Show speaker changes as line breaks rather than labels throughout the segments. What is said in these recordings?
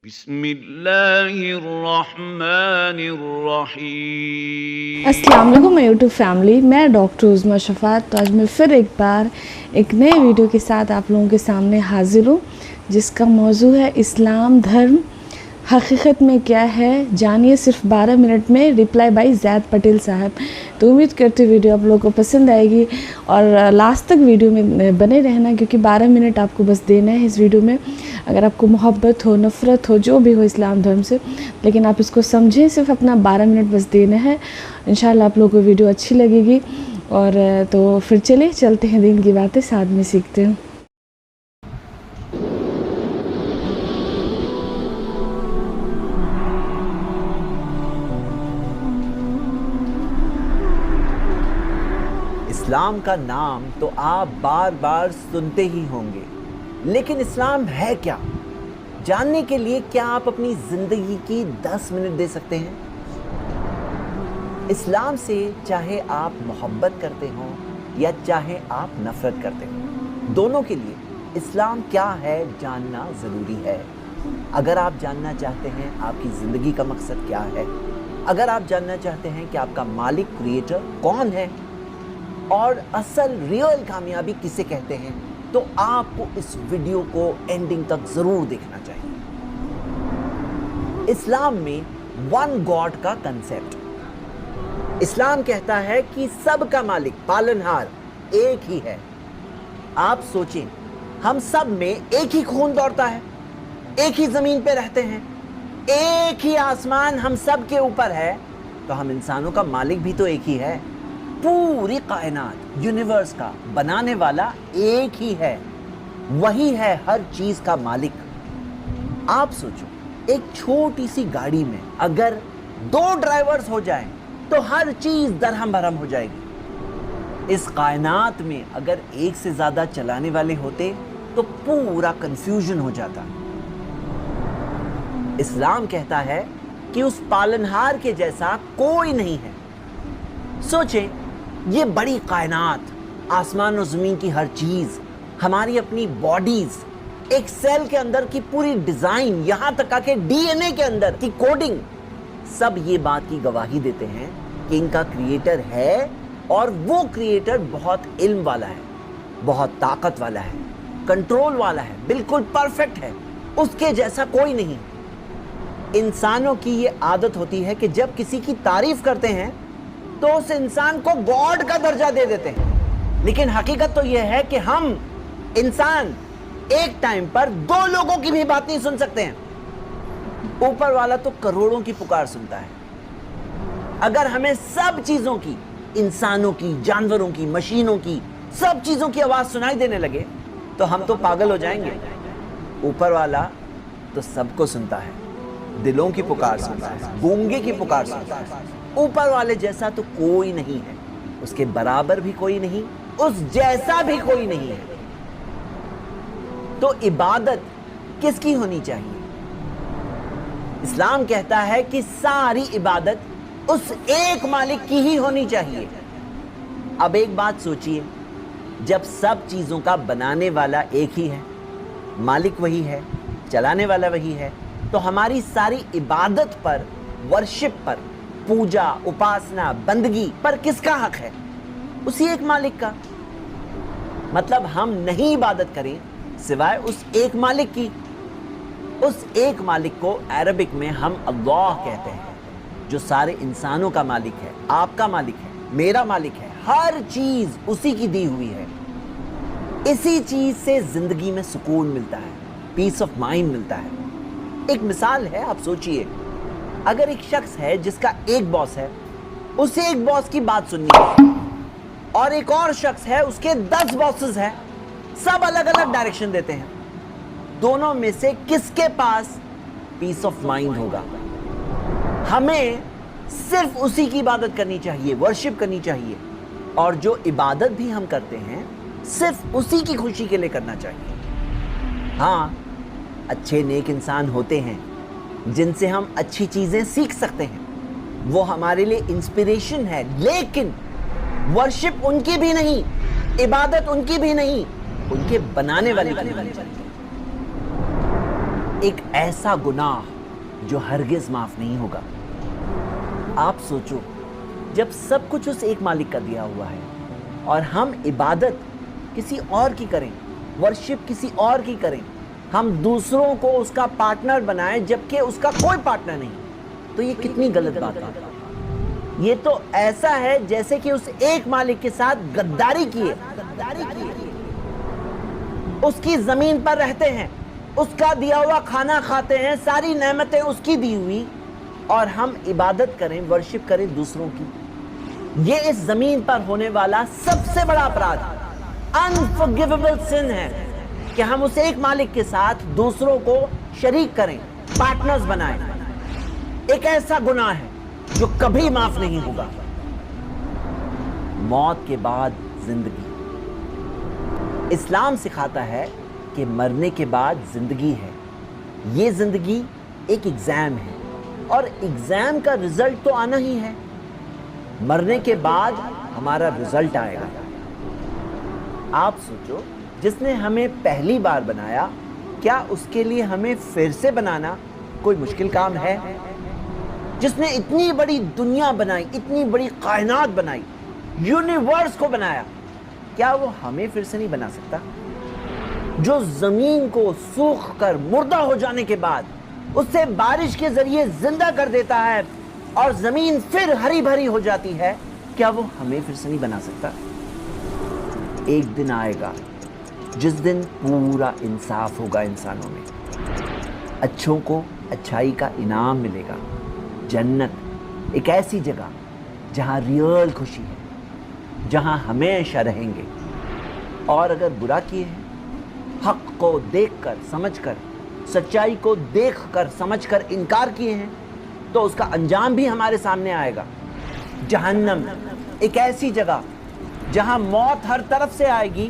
بسم اللہ الرحمن الرحیم۔
السلام علیکم میں یوٹیوب فیملی، میں ڈاکٹر عظمیٰ شفاعت۔ تو آج میں پھر ایک بار ایک نئے ویڈیو کے ساتھ آپ لوگوں کے سامنے حاضر ہوں، جس کا موضوع ہے اسلام دھرم حقیقت میں کیا ہے، جانیے صرف 12 منٹ میں۔ رپلائی بائی زید پٹیل صاحب۔ تو امید کرتی ہوں ویڈیو آپ لوگوں کو پسند آئے گی اور لاسٹ تک ویڈیو میں بنے رہنا، کیونکہ 12 منٹ آپ کو بس دینا ہے اس ویڈیو میں۔ اگر آپ کو محبت ہو، نفرت ہو، جو بھی ہو اسلام دھرم سے، لیکن آپ اس کو سمجھیں، صرف اپنا 12 منٹ بس دینا ہے۔ انشاءاللہ آپ لوگوں کو ویڈیو اچھی لگے گی۔ اور تو پھر چلتے ہیں دین کی باتیں ساتھ میں سیکھتے ہیں۔
اسلام کا نام تو آپ بار بار سنتے ہی ہوں گے، لیکن اسلام ہے کیا؟ جاننے کے لیے کیا آپ اپنی زندگی کی 10 منٹ دے سکتے ہیں؟ اسلام سے چاہے آپ محبت کرتے ہوں یا چاہے آپ نفرت کرتے ہوں، دونوں کے لیے اسلام کیا ہے جاننا ضروری ہے۔ اگر آپ جاننا چاہتے ہیں آپ کی زندگی کا مقصد کیا ہے، اگر آپ جاننا چاہتے ہیں کہ آپ کا مالک کریٹر کون ہے اور اصل ریئل کامیابی کسے کہتے ہیں، تو آپ کو اس ویڈیو کو اینڈنگ تک ضرور دیکھنا چاہیے۔ اسلام میں ون گاڈ کا کنسیپٹ، اسلام کہتا ہے کہ سب کا مالک پالنہار ایک ہی ہے۔ آپ سوچیں، ہم سب میں ایک ہی خون دوڑتا ہے، ایک ہی زمین پہ رہتے ہیں، ایک ہی آسمان ہم سب کے اوپر ہے، تو ہم انسانوں کا مالک بھی تو ایک ہی ہے۔ پوری کائنات یونیورس کا بنانے والا ایک ہی ہے، وہی ہے ہر چیز کا مالک۔ آپ سوچو، ایک چھوٹی سی گاڑی میں اگر 2 ڈرائیورز ہو جائیں تو ہر چیز درہم برہم ہو جائے گی۔ اس کائنات میں اگر ایک سے زیادہ چلانے والے ہوتے تو پورا کنفیوژن ہو جاتا۔ اسلام کہتا ہے کہ اس پالنہار کے جیسا کوئی نہیں ہے۔ سوچیں، یہ بڑی کائنات، آسمان و زمین کی ہر چیز، ہماری اپنی باڈیز، ایک سیل کے اندر کی پوری ڈیزائن، یہاں تک کہ ڈی این اے کے اندر کی کوڈنگ، سب یہ بات کی گواہی دیتے ہیں کہ ان کا کریٹر ہے، اور وہ کریٹر بہت علم والا ہے، بہت طاقت والا ہے، کنٹرول والا ہے، بالکل پرفیکٹ ہے، اس کے جیسا کوئی نہیں۔ انسانوں کی یہ عادت ہوتی ہے کہ جب کسی کی تعریف کرتے ہیں تو اس انسان کو گاڈ کا درجہ دے دیتے ہیں، لیکن حقیقت تو یہ ہے کہ ہم انسان ایک ٹائم پر 2 لوگوں کی بھی بات نہیں سن سکتے ہیں۔ اوپر والا تو کروڑوں کی پکار سنتا ہے۔ اگر ہمیں سب چیزوں کی، انسانوں کی، جانوروں کی، مشینوں کی، سب چیزوں کی آواز سنائی دینے لگے تو ہم تو پاگل ہو جائیں گے۔ اوپر والا تو سب کو سنتا ہے، دلوں کی پکار سنتا ہے، گونگے کی پکار سنتا ہے۔ اوپر والے جیسا تو کوئی نہیں ہے، اس کے برابر بھی کوئی نہیں، اس جیسا بھی کوئی نہیں ہے۔ تو عبادت کس کی ہونی چاہیے؟ اسلام کہتا ہے کہ ساری عبادت اس ایک مالک کی ہی ہونی چاہیے۔ اب ایک بات سوچئے، جب سب چیزوں کا بنانے والا ایک ہی ہے، مالک وہی ہے، چلانے والا وہی ہے، تو ہماری ساری عبادت پر، ورشپ پر، پوجا، اپاسنا، بندگی پر کس کا حق ہے؟ اسی ایک مالک کا۔ مطلب ہم نہیں عبادت کریں سوائے اس ایک مالک کی۔ اس ایک مالک کو عربک میں ہم اللہ کہتے ہیں، جو سارے انسانوں کا مالک ہے، آپ کا مالک ہے، میرا مالک ہے، ہر چیز اسی کی دی ہوئی ہے۔ اسی چیز سے زندگی میں سکون ملتا ہے، پیس آف مائنڈ ملتا ہے۔ ایک مثال ہے، آپ سوچئے، اگر ایک شخص ہے جس کا ایک باس ہے، اسے ایک باس کی بات سننی ہے، اور ایک اور شخص ہے اس کے 10 باسز ہیں، سب الگ الگ ڈائریکشن دیتے ہیں، دونوں میں سے کس کے پاس پیس آف مائنڈ ہوگا؟ ہمیں صرف اسی کی عبادت کرنی چاہیے، ورشپ کرنی چاہیے، اور جو عبادت بھی ہم کرتے ہیں صرف اسی کی خوشی کے لیے کرنا چاہیے۔ ہاں، اچھے نیک انسان ہوتے ہیں جن سے ہم اچھی چیزیں سیکھ سکتے ہیں، وہ ہمارے لیے انسپریشن ہے، لیکن ورشپ ان کی بھی نہیں، عبادت ان کی بھی نہیں، ان کے بنانے والے کی بھی نہیں۔ ایک ایسا گناہ جو ہرگز معاف نہیں ہوگا۔ آپ سوچو، جب سب کچھ اس ایک مالک کا دیا ہوا ہے اور ہم عبادت کسی اور کی کریں، ورشپ کسی اور کی کریں، ہم دوسروں کو اس کا پارٹنر بنائیں جبکہ اس کا کوئی پارٹنر نہیں، تو یہ کتنی غلط بات ہے۔ یہ تو ایسا ہے جیسے کہ اس ایک مالک کے ساتھ غداری کیے، اس کی زمین پر رہتے ہیں، اس کا دیا ہوا کھانا کھاتے ہیں، ساری نعمتیں اس کی دی ہوئی، اور ہم عبادت کریں، ورشپ کریں دوسروں کی۔ یہ اس زمین پر ہونے والا سب سے بڑا اپرادھ، unforgivable sin ہے کہ ہم اس ایک مالک کے ساتھ دوسروں کو شریک کریں، پارٹنرز بنائیں۔ ایک ایسا گناہ ہے جو کبھی معاف نہیں ہوگا۔ موت کے بعد زندگی۔ اسلام سکھاتا ہے کہ مرنے کے بعد زندگی ہے۔ یہ زندگی ایک ایگزام ہے، اور ایگزام کا رزلٹ تو آنا ہی ہے۔ مرنے کے بعد ہمارا رزلٹ آئے گا۔ آپ سوچو، جس نے ہمیں پہلی بار بنایا، کیا اس کے لیے ہمیں پھر سے بنانا کوئی مشکل کام ہے؟ جس نے اتنی بڑی دنیا بنائی، اتنی بڑی کائنات بنائی، یونیورس کو بنایا، کیا وہ ہمیں پھر سے نہیں بنا سکتا؟ جو زمین کو سوکھ کر مردہ ہو جانے کے بعد اسے بارش کے ذریعے زندہ کر دیتا ہے اور زمین پھر ہری بھری ہو جاتی ہے، کیا وہ ہمیں پھر سے نہیں بنا سکتا؟ ایک دن آئے گا جس دن پورا انصاف ہوگا انسانوں میں، اچھوں کو اچھائی کا انعام ملے گا۔ جنت ایک ایسی جگہ جہاں ریئل خوشی ہے، جہاں ہمیشہ رہیں گے، اور اگر برا کیے ہیں، حق کو دیکھ کر سمجھ کر، سچائی کو دیکھ کر سمجھ کر انکار کیے ہیں، تو اس کا انجام بھی ہمارے سامنے آئے گا۔ جہنم ایک ایسی جگہ جہاں موت ہر طرف سے آئے گی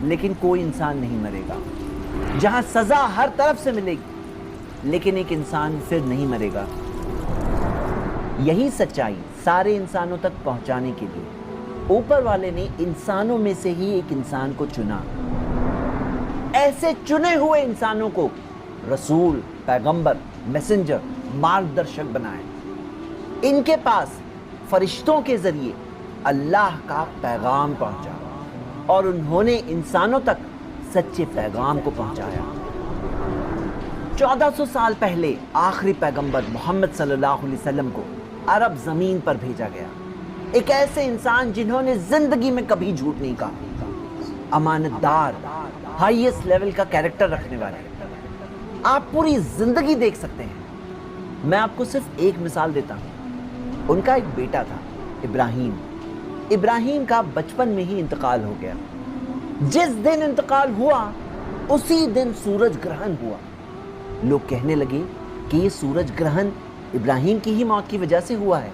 لیکن کوئی انسان نہیں مرے گا، جہاں سزا ہر طرف سے ملے گی لیکن ایک انسان پھر نہیں مرے گا۔ یہی سچائی سارے انسانوں تک پہنچانے کے لیے اوپر والے نے انسانوں میں سے ہی ایک انسان کو چنا۔ ایسے چنے ہوئے انسانوں کو رسول، پیغمبر، میسنجر، مارگدرشک بنائے۔ ان کے پاس فرشتوں کے ذریعے اللہ کا پیغام پہنچا اور انہوں نے انسانوں تک سچے پیغام کو پہنچایا۔ 1400 سال پہلے آخری پیغمبر محمد صلی اللہ علیہ وسلم کو عرب زمین پر بھیجا گیا، ایک ایسے انسان جنہوں نے زندگی میں کبھی جھوٹ نہیں کہا، امانت دار، ہائیسٹ لیول کا کیریکٹر رکھنے والے۔ آپ پوری زندگی دیکھ سکتے ہیں۔ میں آپ کو صرف ایک مثال دیتا ہوں۔ ان کا ایک بیٹا تھا، ابراہیم کا بچپن میں ہی انتقال ہو گیا۔ جس دن انتقال ہوا اسی دن سورج گرہن ہوا۔ لوگ کہنے لگے کہ یہ سورج گرہن ابراہیم کی ہی موت کی وجہ سے ہوا ہے،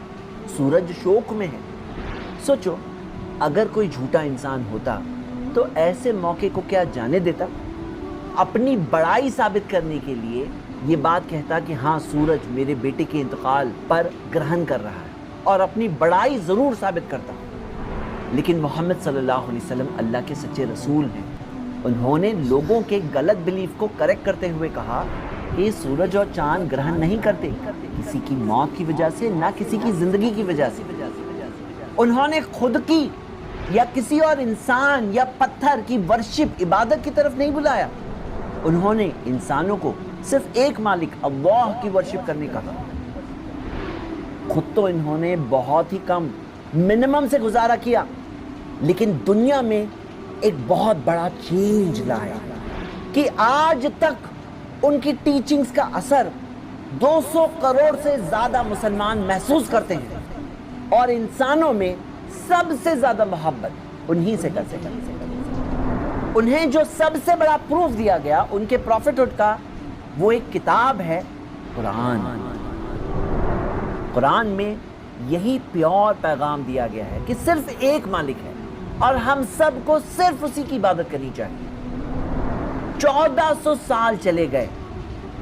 سورج شوق میں ہے۔ سوچو، اگر کوئی جھوٹا انسان ہوتا تو ایسے موقع کو کیا جانے دیتا؟ اپنی بڑائی ثابت کرنے کے لیے یہ بات کہتا کہ ہاں سورج میرے بیٹے کے انتقال پر گرہن کر رہا ہے، اور اپنی بڑائی ضرور ثابت کرتا۔ لیکن محمد صلی اللہ علیہ وسلم اللہ کے سچے رسول ہیں۔ انہوں نے لوگوں کے غلط بلیف کو کریکٹ کرتے ہوئے کہا کہ سورج اور چاند گرہن نہیں کرتے کسی کی موت کی وجہ سے، نہ کسی کی زندگی کی وجہ سے۔ انہوں نے خود کی یا کسی اور انسان یا پتھر کی ورشپ، عبادت کی طرف نہیں بلایا۔ انہوں نے انسانوں کو صرف ایک مالک اللہ کی ورشپ کرنے کا کہا۔ خود تو انہوں نے بہت ہی کم، منیمم سے گزارا کیا، لیکن دنیا میں ایک بہت بڑا چینج لایا کہ آج تک ان کی ٹیچنگز کا اثر 200 کروڑ سے زیادہ مسلمان محسوس کرتے ہیں، اور انسانوں میں سب سے زیادہ محبت انہی سے کرتے ہیں۔ انہیں جو سب سے بڑا پروف دیا گیا ان کے پروفیٹہڈ کا، وہ ایک کتاب ہے قرآن۔ قرآن میں یہی پیور پیغام دیا گیا ہے کہ صرف ایک مالک ہے اور ہم سب کو صرف اسی کی عبادت کرنی چاہیے۔ 1400 سال چلے گئے،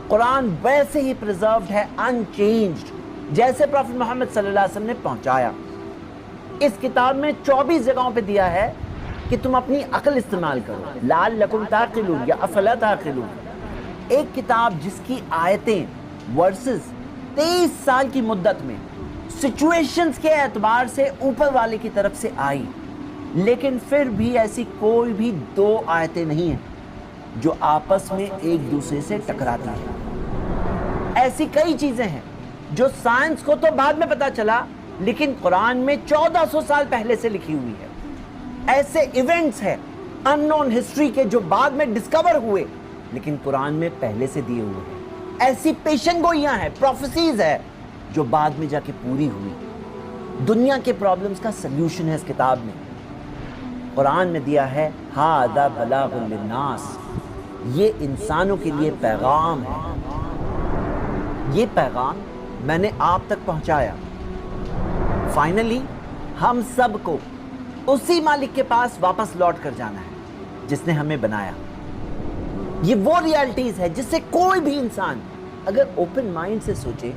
قرآن ویسے ہی پریزروڈ ہے، انچینجڈ، جیسے پروفٹ محمد صلی اللہ علیہ وسلم نے پہنچایا۔ اس کتاب میں 24 جگہوں پہ دیا ہے کہ تم اپنی عقل استعمال کرو، لعلکم تعقلون یا افلا تعقلون۔ ایک کتاب جس کی آیتیں ورسز 23 سال کی مدت میں سچویشنز کے اعتبار سے اوپر والے کی طرف سے آئی، لیکن پھر بھی ایسی کوئی بھی 2 آیتیں نہیں ہیں جو آپس میں ایک دوسرے سے ٹکراتی ہیں۔ ایسی کئی چیزیں ہیں جو سائنس کو تو بعد میں پتا چلا، لیکن قرآن میں 1400 سال پہلے سے لکھی ہوئی ہے۔ ایسے ایونٹس ہیں ان نون ہسٹری کے جو بعد میں ڈسکور ہوئے لیکن قرآن میں پہلے سے دیے ہوئے ہیں۔ ایسی پیشن گوئیاں ہیں، پروفیسیز ہے جو بعد میں جا کے پوری ہوئی۔ دنیا کے پرابلمز کا سلیوشن ہے اس کتاب میں۔ قرآن نے دیا ہے ھذا بلاغ للناس، یہ انسانوں کے لیے پیغام ہے۔ یہ پیغام میں نے آپ تک پہنچایا۔ فائنلی ہم سب کو اسی مالک کے پاس واپس لوٹ کر جانا ہے جس نے ہمیں بنایا۔ یہ وہ ریالٹیز ہے جس سے کوئی بھی انسان اگر اوپن مائنڈ سے سوچے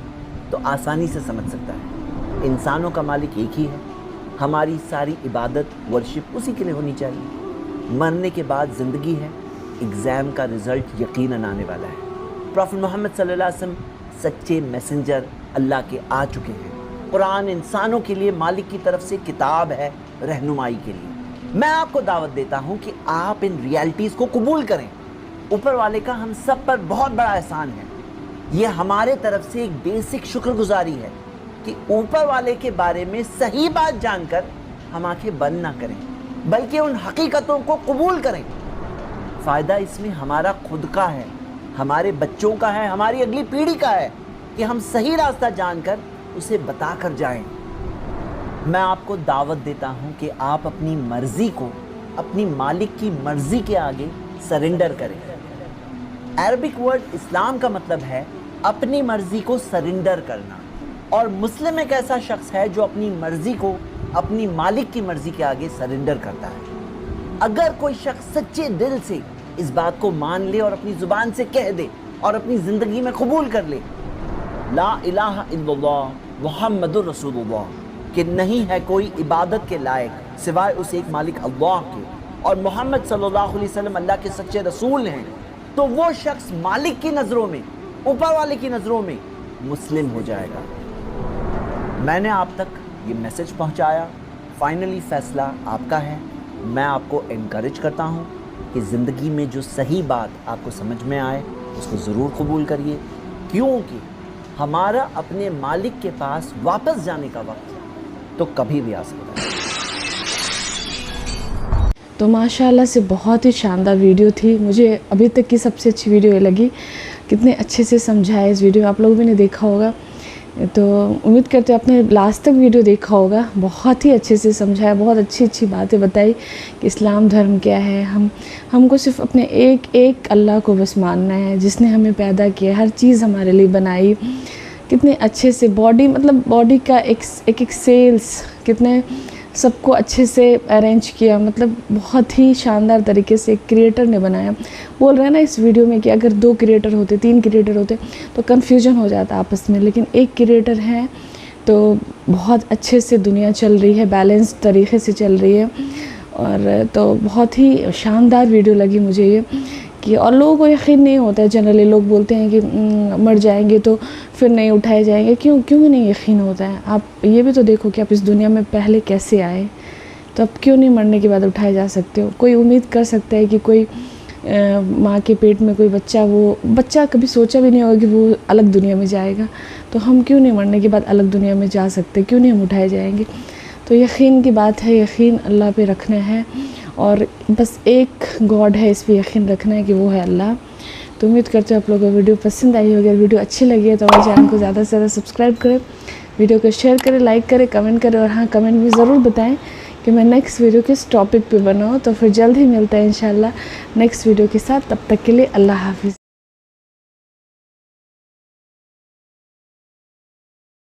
تو آسانی سے سمجھ سکتا ہے۔ انسانوں کا مالک ایک ہی ہے، ہماری ساری عبادت ورشپ اسی کے لیے ہونی چاہیے۔ مرنے کے بعد زندگی ہے، ایگزام کا رزلٹ یقیناً آنے والا ہے۔ پروفٹ محمد صلی اللہ علیہ وسلم سچے میسنجر اللہ کے آ چکے ہیں۔ قرآن انسانوں کے لیے مالک کی طرف سے کتاب ہے رہنمائی کے لیے۔ میں آپ کو دعوت دیتا ہوں کہ آپ ان ریالٹیز کو قبول کریں۔ اوپر والے کا ہم سب پر بہت بڑا احسان ہے۔ یہ ہمارے طرف سے ایک بیسک شکر گزاری ہے کہ اوپر والے کے بارے میں صحیح بات جان کر ہم آنکھیں بند نہ کریں بلکہ ان حقیقتوں کو قبول کریں۔ فائدہ اس میں ہمارا خود کا ہے، ہمارے بچوں کا ہے، ہماری اگلی پیڑھی کا ہے کہ ہم صحیح راستہ جان کر اسے بتا کر جائیں۔ میں آپ کو دعوت دیتا ہوں کہ آپ اپنی مرضی کو اپنی مالک کی مرضی کے آگے سرنڈر کریں۔ عربک ورڈ اسلام کا مطلب ہے اپنی مرضی کو سرنڈر کرنا، اور مسلم ایک ایسا شخص ہے جو اپنی مرضی کو اپنی مالک کی مرضی کے آگے سرنڈر کرتا ہے۔ اگر کوئی شخص سچے دل سے اس بات کو مان لے اور اپنی زبان سے کہہ دے اور اپنی زندگی میں قبول کر لے لا الہ الا اللہ محمد رسول اللہ، کہ نہیں ہے کوئی عبادت کے لائق سوائے اس ایک مالک اللہ کے، اور محمد صلی اللہ علیہ وسلم اللہ کے سچے رسول ہیں، تو وہ شخص مالک کی نظروں میں، اوپر والے کی نظروں میں مسلم ہو جائے گا۔ میں نے آپ تک یہ میسج پہنچایا، فائنلی فیصلہ آپ کا ہے۔ میں آپ کو انکریج کرتا ہوں کہ زندگی میں جو صحیح بات آپ کو سمجھ میں آئے اس کو ضرور قبول کریے، کیونکہ ہمارا اپنے مالک کے پاس واپس جانے کا وقت تو کبھی بھی آ سکتا ہے۔
تو ماشاءاللہ سے بہت ہی شاندار ویڈیو تھی، مجھے ابھی تک کی سب سے اچھی ویڈیو یہ لگی۔ کتنے اچھے سے سمجھایا اس ویڈیو، آپ لوگوں نے دیکھا ہوگا تو امید کرتے آپ نے لاسٹ تک ویڈیو دیکھا ہوگا۔ بہت ہی اچھے سے سمجھایا، بہت اچھی اچھی باتیں بتائی کہ اسلام دھرم کیا ہے۔ ہم کو صرف اپنے ایک اللہ کو بس ماننا ہے جس نے ہمیں پیدا کیا، ہر چیز ہمارے لیے بنائی۔ کتنے اچھے سے باڈی کا ایک سیلز کتنے سب کو اچھے سے ارینج کیا، مطلب بہت ہی شاندار طریقے سے ایک کریٹر نے بنایا۔ بول رہے ہیں نا اس ویڈیو میں کہ اگر 2 کریٹر ہوتے، 3 کریٹر ہوتے تو کنفیوژن ہو جاتا آپس میں، لیکن ایک کریٹر ہے تو بہت اچھے سے دنیا چل رہی ہے، بیلنس طریقے سے چل رہی ہے۔ اور تو بہت ہی شاندار ویڈیو لگی مجھے یہ کہ، اور لوگوں کو یقین نہیں ہوتا ہے، جنرلی لوگ بولتے ہیں کہ مر جائیں گے تو پھر نہیں اٹھائے جائیں گے، کیوں نہیں یقین ہوتا ہے؟ آپ یہ بھی تو دیکھو کہ آپ اس دنیا میں پہلے کیسے آئے، تو اب کیوں نہیں مرنے کے بعد اٹھائے جا سکتے ہو؟ کوئی امید کر سکتا ہے کہ کوئی ماں کے پیٹ میں کوئی بچہ کبھی سوچا بھی نہیں ہوگا کہ وہ الگ دنیا میں جائے گا، تو ہم کیوں نہیں مرنے کے بعد الگ دنیا میں جا سکتے؟ کیوں نہیں ہم اٹھائے جائیں گے؟ تو یقین کی بات ہے، یقین اللہ پہ رکھنا ہے، اور بس ایک گاڈ ہے، اس پہ یقین رکھنا ہے کہ وہ ہے اللہ۔ تو امید کرتے ہیں آپ لوگوں کو ویڈیو پسند آئی ہوگی۔ اگر ویڈیو اچھی لگی ہے تو ہمارے چینل کو زیادہ سے زیادہ سبسکرائب کریں، ویڈیو کو شیئر کریں، لائک کریں، کمنٹ کریں، اور ہاں کمنٹ میں ضرور بتائیں کہ میں نیکسٹ ویڈیو کس ٹاپک پہ بناؤں۔ تو پھر جلد ہی ملتا ہے انشاءاللہ نیکسٹ ویڈیو کے ساتھ، تب تک کے لیے اللہ حافظ۔